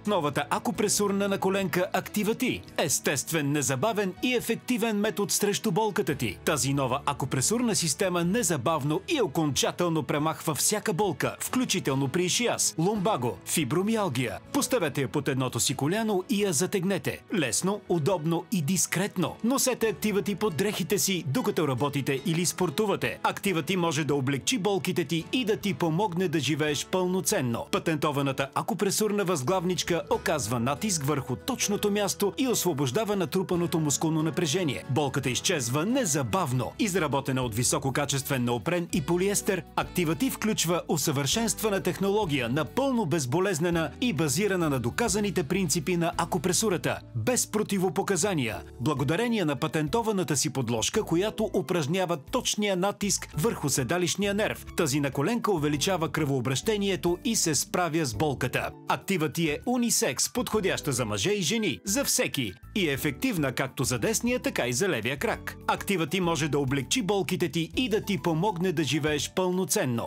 Новата акупресурна на коленка Актива-Ти. Естествен, незабавен и ефективен метод срещу болката ти. Тази нова акупресурна система незабавно и окончателно премахва всяка болка, включително при ишиаз, лумбаго, фибромиалгия. Поставете я под едното си коляно и я затегнете. Лесно, удобно и дискретно. Носете Актива-Ти под дрехите си, докато работите или спортувате. Актива-Ти може да облегчи болките ти и да ти помогне да живееш пълноценно. Патентованата акупресурна възглавничка оказва натиск върху точното място и освобождава натрупаното мускулно напрежение. Болката изчезва незабавно. Изработена от висококачествен неопрен и полиестер, Актива-Ти включва усъвършенствана технология, напълно безболезнена и базирана на доказаните принципи на акупресурата, без противопоказания, благодарение на патентованата си подложка, която упражнява точния натиск върху седалищния нерв. Тази наколенка увеличава кръвообращението и се справя с болката. Актива-Ти е унисекс, подходяща за мъже и жени, за всеки, и е ефективна както за десния, така и за левия крак. Актива-Ти може да облегчи болките ти и да ти помогне да живееш пълноценно.